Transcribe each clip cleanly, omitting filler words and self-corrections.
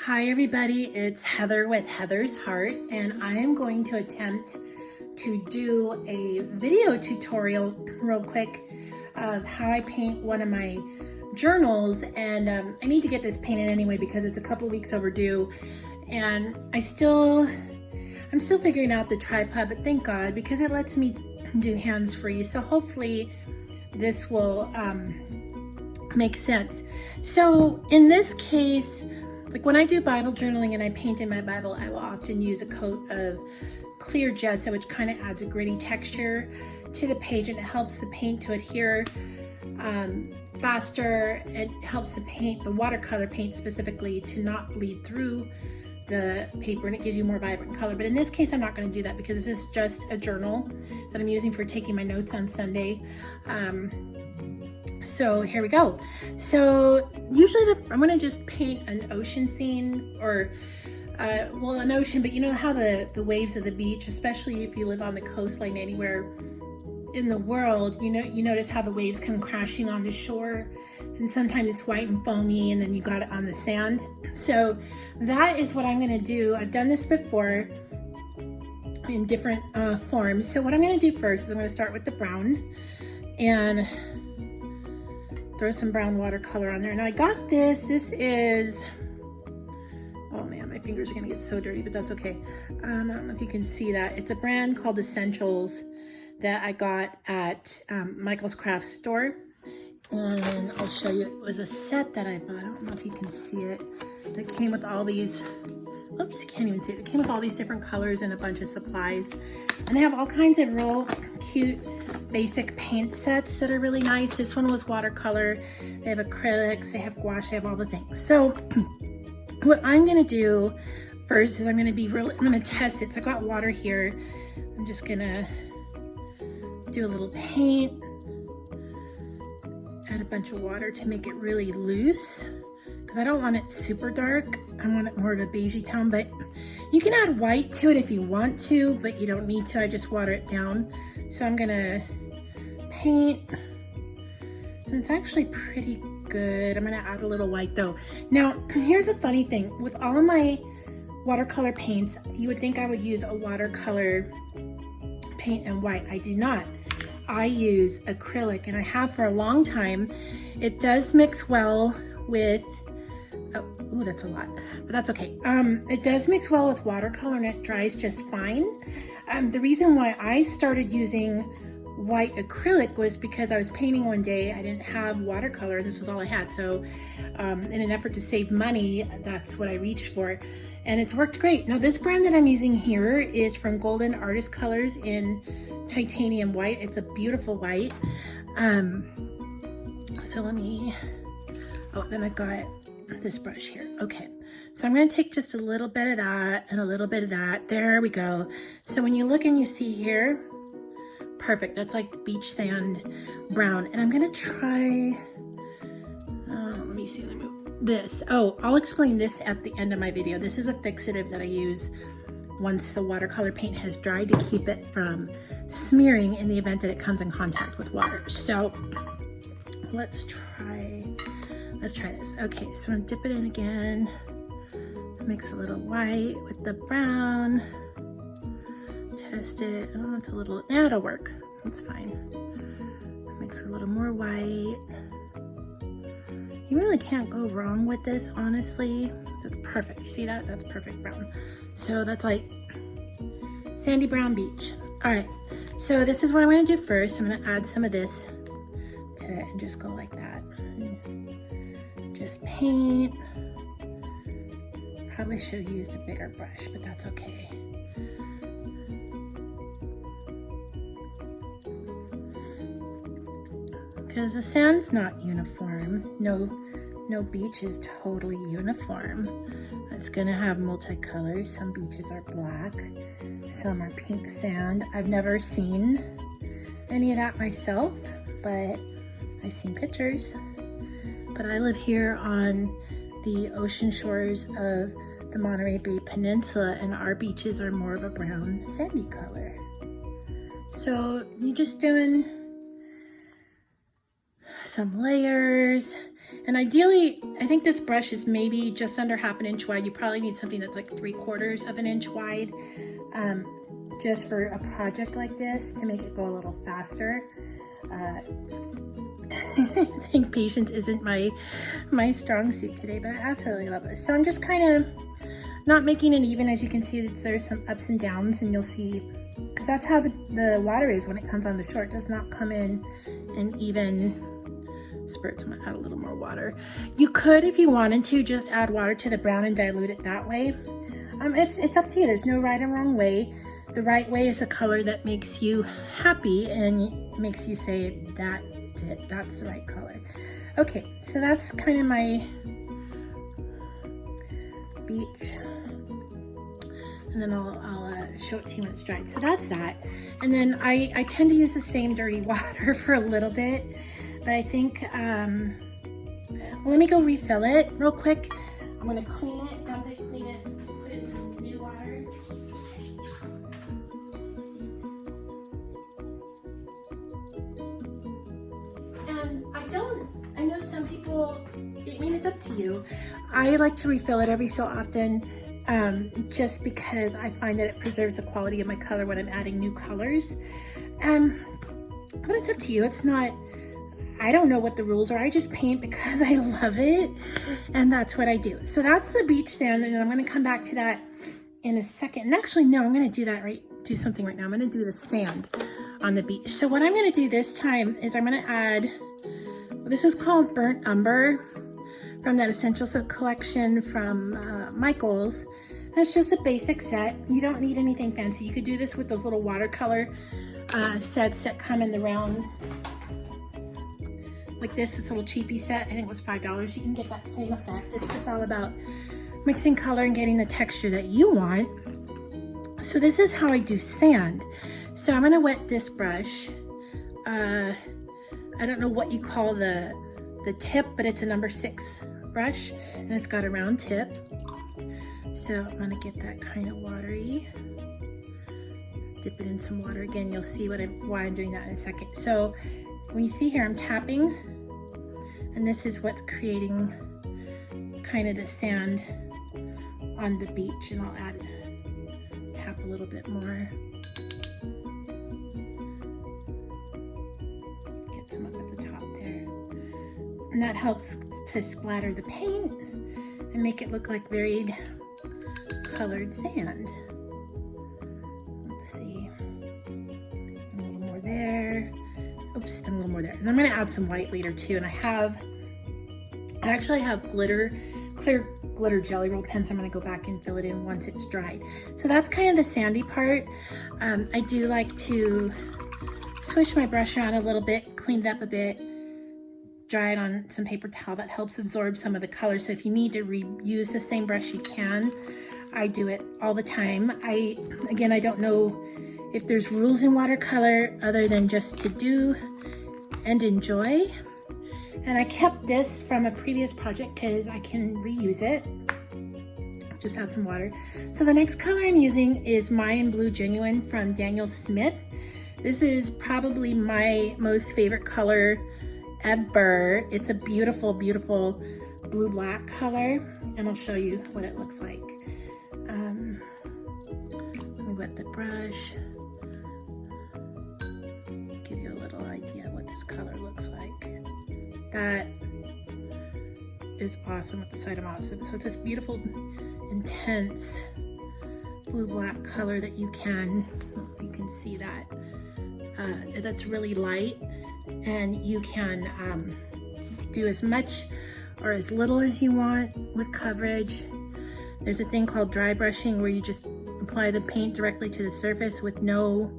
Hi everybody, it's Heather with Heather's Heart, and I am going to attempt to do a video tutorial real quick of how I paint one of my journals. And I need to get this painted anyway because it's a couple weeks overdue, and I'm still figuring out the tripod, but thank God, because it lets me do hands-free. So hopefully this will make sense. So in this case, like when I do Bible journaling and I paint in my Bible, I will often use a coat of clear gesso, which kind of adds a gritty texture to the page, and it helps the paint to adhere faster. It helps the watercolor paint specifically, to not bleed through the paper, and it gives you more vibrant color. But in this case, I'm not going to do that because this is just a journal that I'm using for taking my notes on Sunday. So here we go. So usually I'm going to just paint an ocean scene, or well, an ocean, but you know how the waves of the beach, especially if you live on the coastline anywhere in the world, you notice how the waves come crashing on the shore, and sometimes it's white and foamy, and then you got it on the sand. So that is what I'm going to do. I've done this before in different forms. So what I'm going to do first is I'm going to start with the brown and throw some brown watercolor on there. And I got this is, oh man, my fingers are gonna get so dirty, but that's okay. I don't know if you can see that. It's a brand called Essentials that I got at Michael's Craft Store. And I'll show you, it was a set that I bought. I don't know if you can see it. That came with all these, oops, you can't even see it. It came with all these different colors and a bunch of supplies. And they have all kinds of real cute basic paint sets that are really nice. This one was watercolor. They have acrylics, they have gouache, they have all the things. So what I'm gonna do first is I'm gonna test it. So I got water here. I'm just gonna do a little paint, add a bunch of water to make it really loose, because I don't want it super dark. I want it more of a beigey tone, but you can add white to it if you want to, but you don't need to. I just water it down. So I'm gonna paint, and it's actually pretty good. I'm gonna add a little white though. Now, here's the funny thing. With all of my watercolor paints, you would think I would use a watercolor paint and white. I do not. I use acrylic, and I have for a long time. It does mix well with, oh, that's a lot, but that's okay. It does mix well with watercolor, and it dries just fine. The reason why I started using white acrylic was because I was painting one day. I didn't have watercolor. This was all I had. So in an effort to save money, that's what I reached for. And it's worked great. Now this brand that I'm using here is from Golden Artist Colors in titanium white. It's a beautiful white. So let me, oh, then I've got this brush here. Okay. So I'm going to take just a little bit of that and a little bit of that. There we go. So when you look and you see here, perfect. That's like beach sand brown. And I'm going to try, let me see, let me move this. Oh, I'll explain this at the end of my video. This is a fixative that I use once the watercolor paint has dried to keep it from smearing in the event that it comes in contact with water. So let's try this. Okay, so I'm gonna dip it in again. Mix a little white with the brown. Test it. Oh, it's a little, yeah, it'll work. It's fine. Mix a little more white. You really can't go wrong with this, honestly. That's perfect. See that? That's perfect brown. So that's like sandy brown beach. All right. So this is what I'm going to do first. I'm going to add some of this to it and just go like that. Just paint. Probably should have used a bigger brush, but that's okay. Because the sand's not uniform. No beach is totally uniform. It's gonna have multicolors. Some beaches are black, some are pink sand. I've never seen any of that myself, but I've seen pictures. But I live here on the ocean shores of the Monterey Bay Peninsula, and our beaches are more of a brown sandy color. So you're just doing some layers, And ideally, I think this brush is maybe just under ½ inch wide. You probably need something that's like 3/4 of an inch wide, just for a project like this to make it go a little faster. I think patience isn't my strong suit today, but I absolutely love this. So I'm just kind of not making it even. As you can see, there's some ups and downs, and you'll see, because that's how the water is when it comes on the shore. It does not come in even spurts. I'm gonna add a little more water. You could, if you wanted to, just add water to the brown and dilute it that way. It's up to you. There's no right or wrong way. The right way is a color that makes you happy and makes you say that's the right color. Okay, so that's kind of my beach, and then I'll show it to you when it's dried. So that's that. And then I tend to use the same dirty water for a little bit, but I think well, let me go refill it real quick. I'm gonna clean it, dump it, clean it, put in some new water. And I know some people, I mean, it's up to you. I like to refill it every so often, just because I find that it preserves the quality of my color when I'm adding new colors. But it's up to you. It's not, I don't know what the rules are. I just paint because I love it, and that's what I do. So that's the beach sand, and I'm gonna come back to that in a second. And actually, no, I'm gonna do something right now. I'm gonna do the sand on the beach. So what I'm gonna do this time is I'm gonna add, this is called Burnt Umber from that Essentials collection from Michaels. And it's just a basic set. You don't need anything fancy. You could do this with those little watercolor sets that come in the round like this. It's a little cheapy set. I think it was $5. You can get that same effect. It's just all about mixing color and getting the texture that you want. So this is how I do sand. So I'm gonna wet this brush. I don't know what you call the tip, but it's a number 6 brush, and it's got a round tip. So I'm gonna get that kind of watery. Dip it in some water again. You'll see why I'm doing that in a second. So when you see here, I'm tapping, and this is what's creating kind of the sand on the beach. And I'll tap a little bit more. Get some up at the top there. And that helps to splatter the paint and make it look like varied colored sand. Let's see. A little more there. Oops, and a little more there. And I'm gonna add some white later too. And I actually have clear glitter jelly roll pens. I'm gonna go back and fill it in once it's dried. So that's kind of the sandy part. I do like to swish my brush around a little bit, clean it up a bit, dry it on some paper towel. That helps absorb some of the color. So if you need to reuse the same brush, you can. I do it all the time. Again, I don't know if there's rules in watercolor other than just to do and enjoy. And I kept this from a previous project because I can reuse it. Just add some water. So the next color I'm using is Mayan Blue Genuine from Daniel Smith. This is probably my most favorite color ever. It's a beautiful, beautiful blue-black color, and I'll show you what it looks like. Let me wet the brush. Give you a little idea of what this color looks like. That is awesome with the side of awesome. So it's this beautiful, intense blue-black color that you can see that. That's really light, and you can do as much or as little as you want with coverage. There's a thing called dry brushing where you just apply the paint directly to the surface with no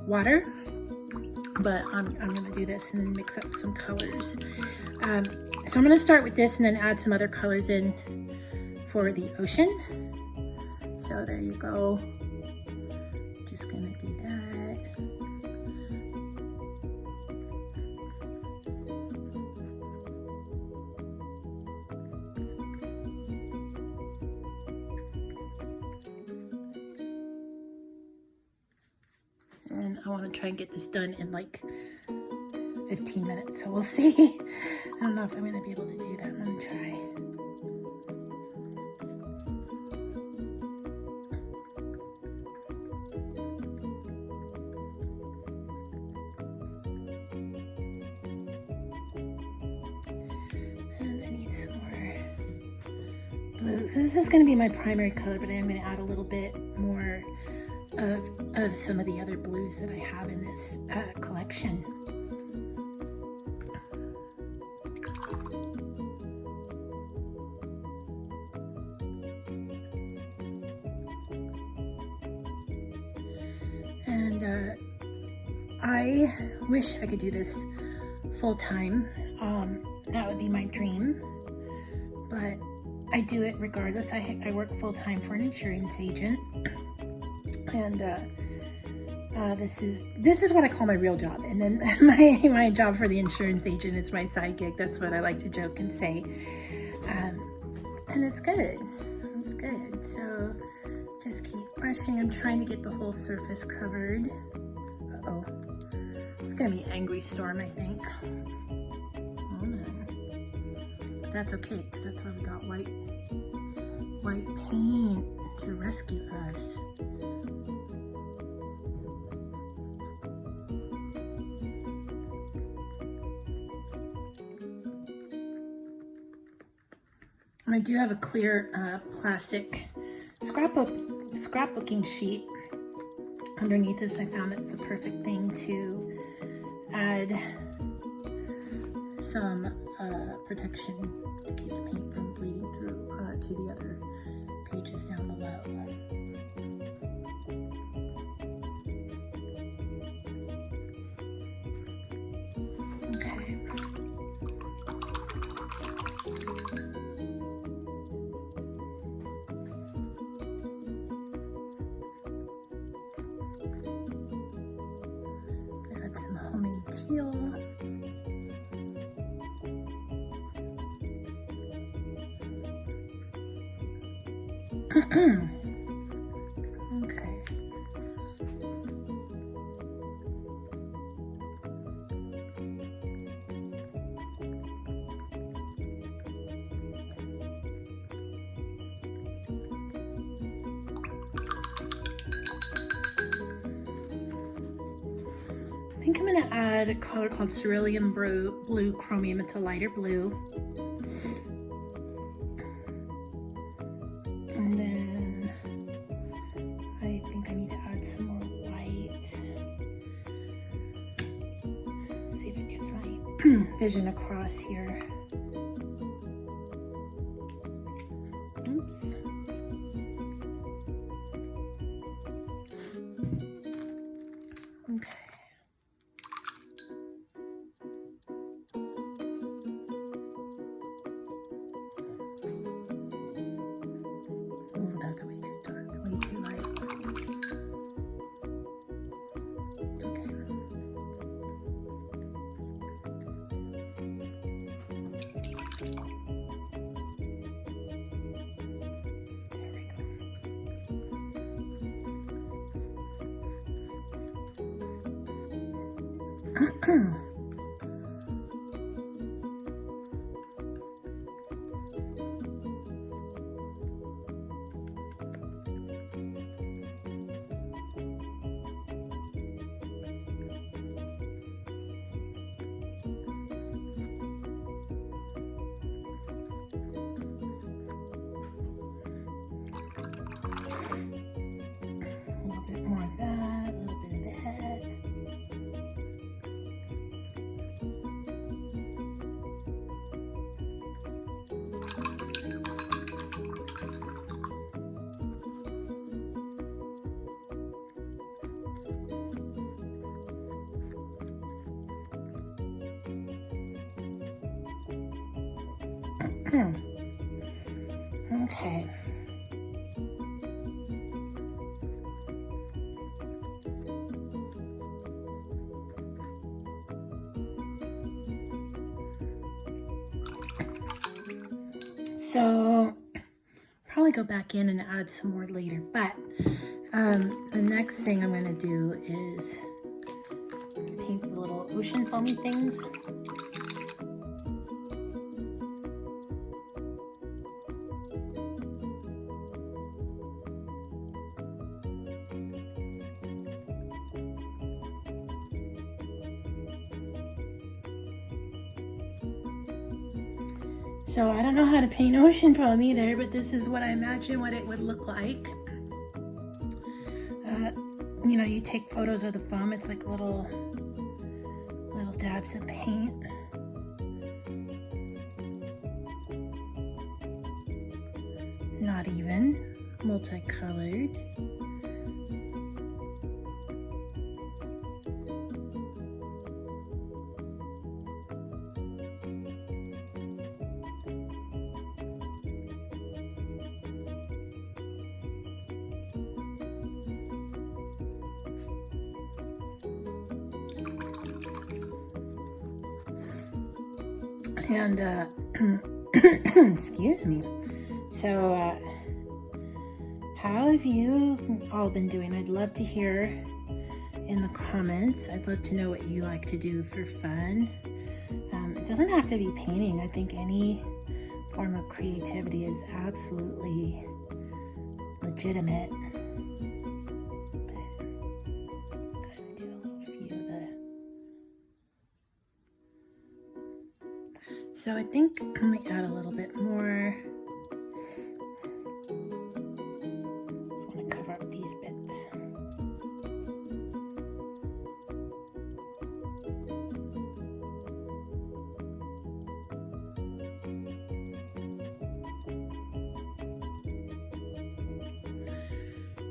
water. But I'm gonna do this and then mix up some colors. So I'm gonna start with this and then add some other colors in for the ocean. So there you go. Just gonna do that. And I want to try and get this done in like 15 minutes, so we'll see. I don't know if I'm gonna be able to do that. I'm gonna try. And I need some more blue. This is gonna be my primary color, but I'm gonna add a little bit more of some of the other blues that I have in this collection. And I wish I could do this full time. That would be my dream, but I do it regardless. I work full time for an insurance agent. And this is what I call my real job, and then my job for the insurance agent is my side gig. That's what I like to joke and say, and it's good. It's good. So just keep brushing. I'm trying to get the whole surface covered. Uh-oh, it's gonna be an angry storm, I think. Oh no, but that's okay because that's why we got white paint to rescue us. I do have a clear plastic scrapbooking sheet underneath this. I found it's the perfect thing to add some protection to keep the paint from bleeding through to the other pages down below. Some homemade teal. Okay. I think I'm going to add a color called Cerulean Blue Chromium. It's a lighter blue. And then I think I need to add some more white. Let's see if it gets my vision across here. Oops. Okay. Okay. So probably go back in and add some more later, but the next thing I'm going to do is paint the little ocean foamy things. So I don't know how to paint ocean foam either, but this is what I imagine what it would look like. You know, you take photos of the foam, it's like little dabs of paint. Not even, multicolored. And excuse me. So how have you all been doing? I'd love to hear in the comments. I'd love to know what you like to do for fun. It doesn't have to be painting. I think any form of creativity is absolutely legitimate. So I think let me add a little bit more. Just want to cover up these bits.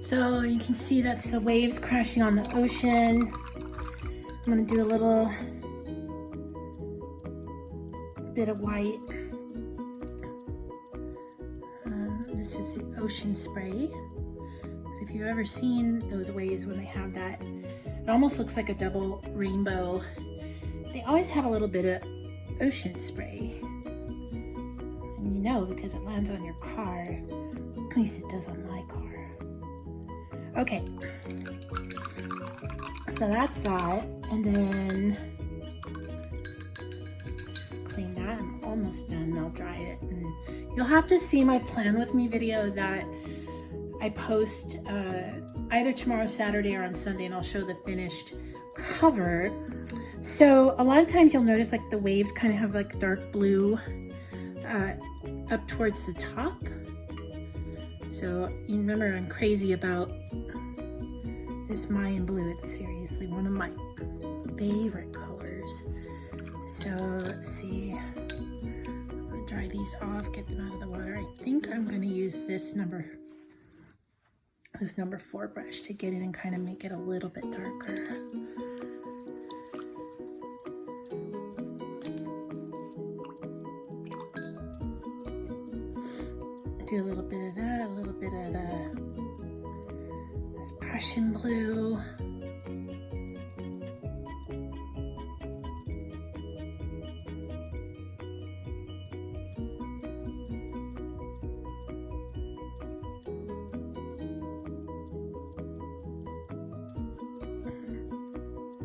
So you can see that's the waves crashing on the ocean. I'm going to do a little bit of white. This is the ocean spray. So if you've ever seen those waves when they have that, it almost looks like a double rainbow. They always have a little bit of ocean spray. And you know, because it lands on your car, at least it does on my car. Okay, so that's that. And then clean that. I'm almost done. I'll dry it. And you'll have to see my Plan With Me video that I post either tomorrow, Saturday, or on Sunday, and I'll show the finished cover. So a lot of times you'll notice like the waves kind of have like dark blue up towards the top. So you remember I'm crazy about this Mayan blue. It's seriously one of my favorite colors. So let's see. I'm gonna dry these off, get them out of the water. I think I'm gonna use this number 4 brush to get in and kind of make it a little bit darker. Do a little bit of that, a little bit of this Prussian blue.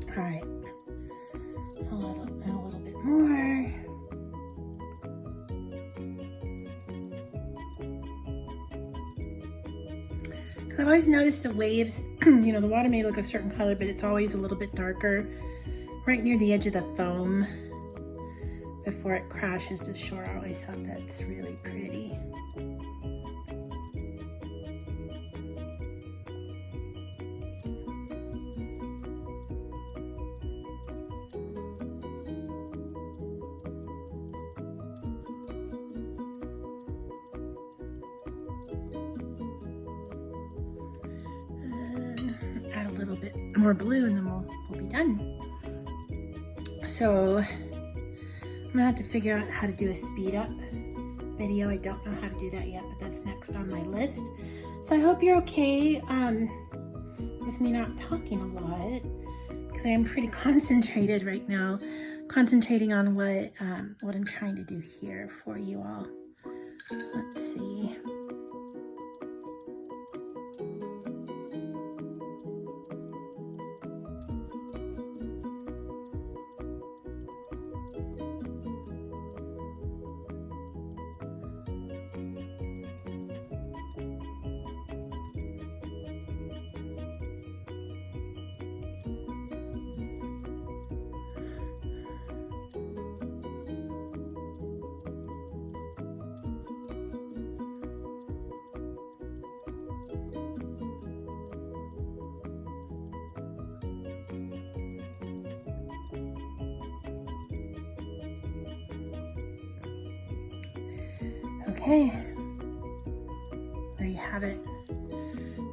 All right, a little bit more. Because I've always noticed the waves, you know, the water may look a certain color, but it's always a little bit darker right near the edge of the foam before it crashes to shore. I always thought that's really pretty. Add a little bit more blue and then we'll be done. So I'm gonna have to figure out how to do a speed up video. I don't know how to do that yet, but that's next on my list. So I hope you're okay with me not talking a lot, because I am pretty concentrated right now, concentrating on what I'm trying to do here for you all. Let's see. Okay, there you have it.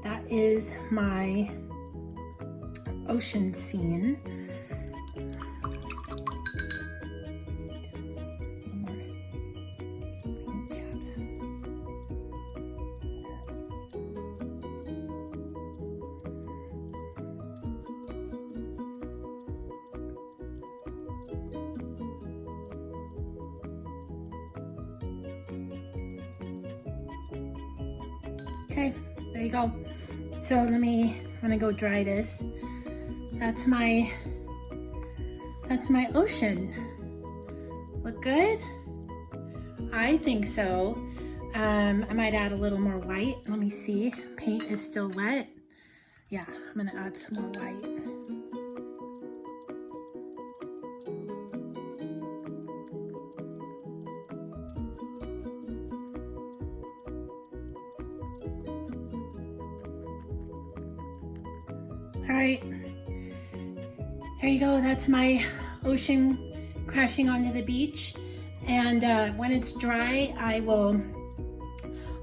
That is my ocean scene. Okay, there you go. So I'm gonna go dry this. That's my ocean. Look good? I think so. I might add a little more white. Let me see. Paint is still wet. Yeah, I'm gonna add some more white. All right, here you go. That's my ocean crashing onto the beach. And when it's dry, I'll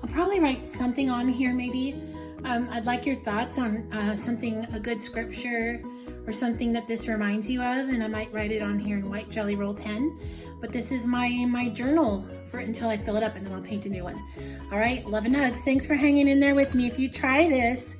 probably write something on here maybe. I'd like your thoughts on a good scripture or something that this reminds you of, and I might write it on here in white Jelly Roll pen. But this is my journal for until I fill it up, and then I'll paint a new one. All right, love and hugs. Thanks for hanging in there with me. If you try this,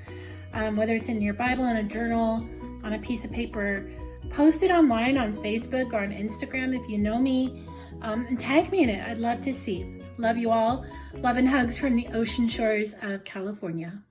whether it's in your Bible, in a journal, on a piece of paper, post it online on Facebook or on Instagram if you know me, and tag me in it. I'd love to see. Love you all. Love and hugs from the ocean shores of California.